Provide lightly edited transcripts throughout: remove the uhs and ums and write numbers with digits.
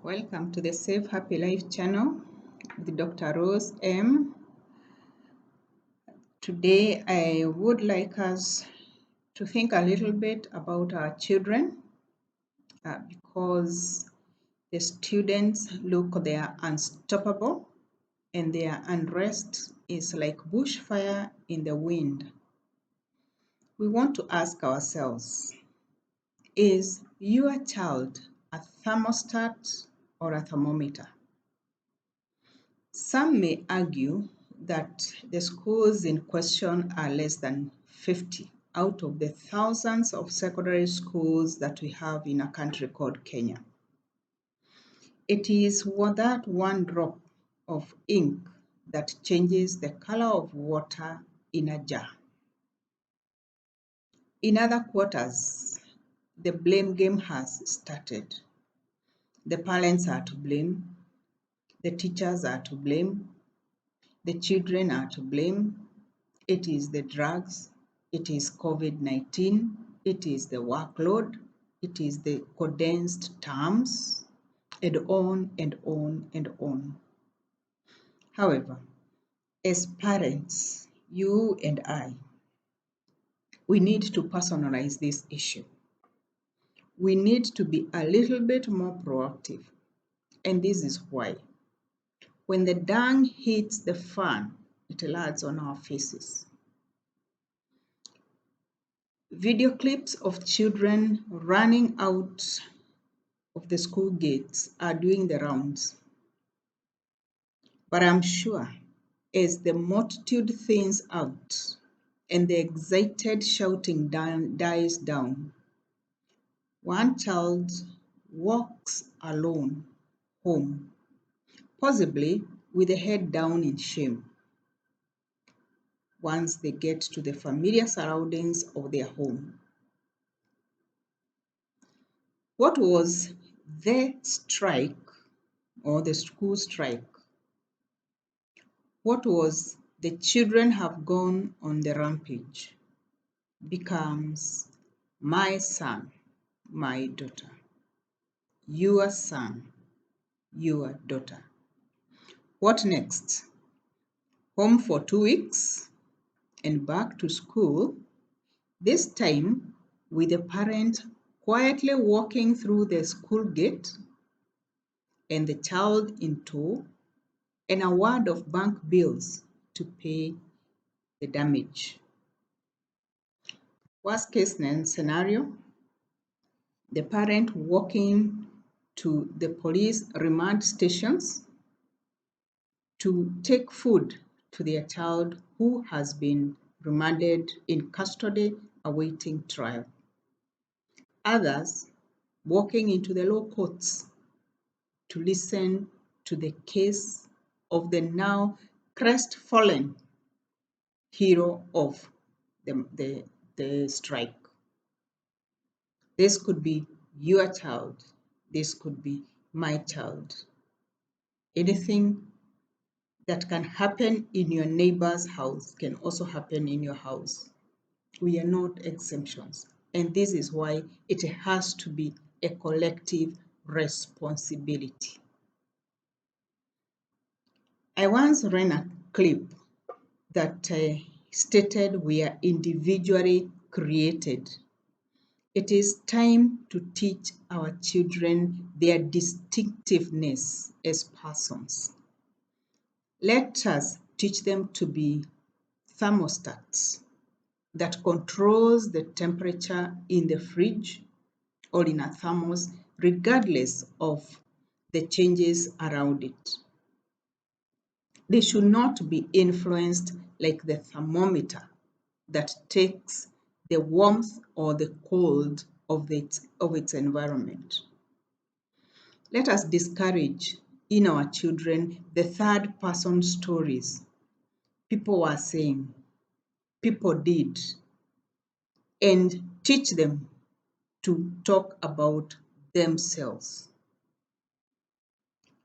Welcome to the Safe Happy Life channel with Dr. Rose M. Today I would like us to think a little bit about our children because the students they are unstoppable and their unrest is like bushfire in the wind. We want to ask ourselves, is your child a thermostat or a thermometer? Some may argue that the schools in question are less than 50 out of the thousands of secondary schools that we have in a country called Kenya. It is that one drop of ink that changes the color of water in a jar. In other quarters, the blame game has started. The parents are to blame, the teachers are to blame, the children are to blame. It is the drugs, it is COVID-19, it is the workload, it is the condensed terms, and on and on and on. However, as parents, you and I, we need to personalize this issue. We need to be a little bit more proactive, and this is why. When the dung hits the fan, it lands on our faces. Video clips of children running out of the school gates are doing the rounds. But I'm sure as the multitude thins out and the excited shouting dies down, one child walks alone home, possibly with a head down in shame. Once they get to the familiar surroundings of their home. What was the strike or the school strike? What was the children have gone on the rampage becomes my son, my daughter, your son, your daughter. What next? Home for 2 weeks and back to school, this time with the parent quietly walking through the school gate and the child in tow and a wad of bank bills to pay the damage. Worst case scenario, the parent walking to the police remand stations to take food to their child who has been remanded in custody awaiting trial. Others walking into the law courts to listen to the case of the now crestfallen hero of the strike. This could be your child. This could be my child. Anything that can happen in your neighbor's house can also happen in your house. We are not exemptions. And this is why it has to be a collective responsibility. I once ran a clip that stated we are individually created. It is time to teach our children their distinctiveness as persons. Let us teach them to be thermostats that controls the temperature in the fridge or in a thermos regardless of the changes around it. They should not be influenced like the thermometer that takes the warmth or the cold of its environment. Let us discourage in our children the third person stories. People were saying, people did, and teach them to talk about themselves.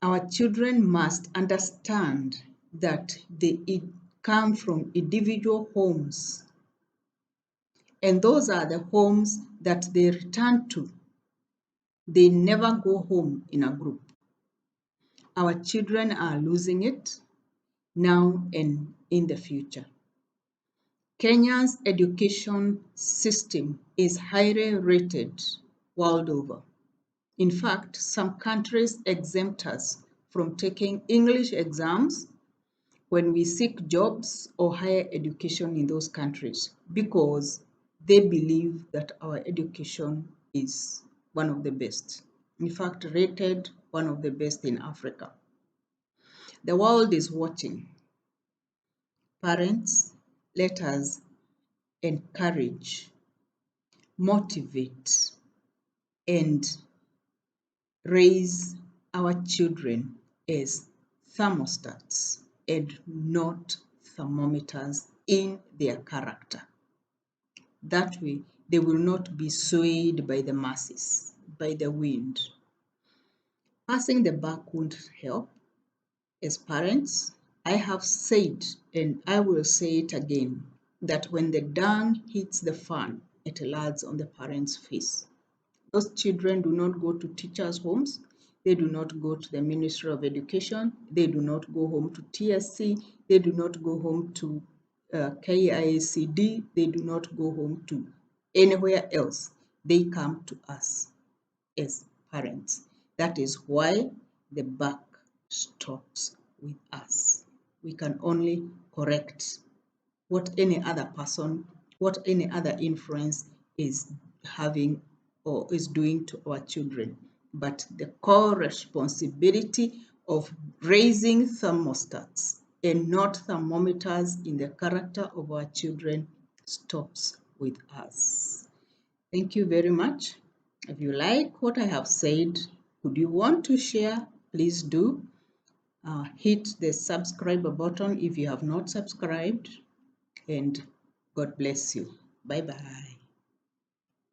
Our children must understand that they come from individual homes, and those are the homes that they return to. They never go home in a group. Our children are losing it now and in the future. Kenya's education system is highly rated world over. In fact, some countries exempt us from taking English exams when we seek jobs or higher education in those countries because they believe that our education is one of the best. In fact, rated one of the best in Africa. The world is watching. Parents, let us encourage, motivate, and raise our children as thermostats and not thermometers in their character. That way, they will not be swayed by the masses, by the wind. Passing the buck won't help. As parents, I have said, and I will say it again, that when the dung hits the fan, it lands on the parents' face. Those children do not go to teachers' homes. They do not go to the Ministry of Education. They do not go home to TSC. They do not go home to KICD. They do not go home to anywhere else. They come to us as parents. That is why the buck stops with us. We can only correct what any other person, what any other influence is having or is doing to our children. But the core responsibility of raising thermostats and not thermometers in the character of our children stops with us. Thank you very much. If you like what I have said, would you want to share? Please do. Hit the subscribe button if you have not subscribed, and God bless you. Bye bye.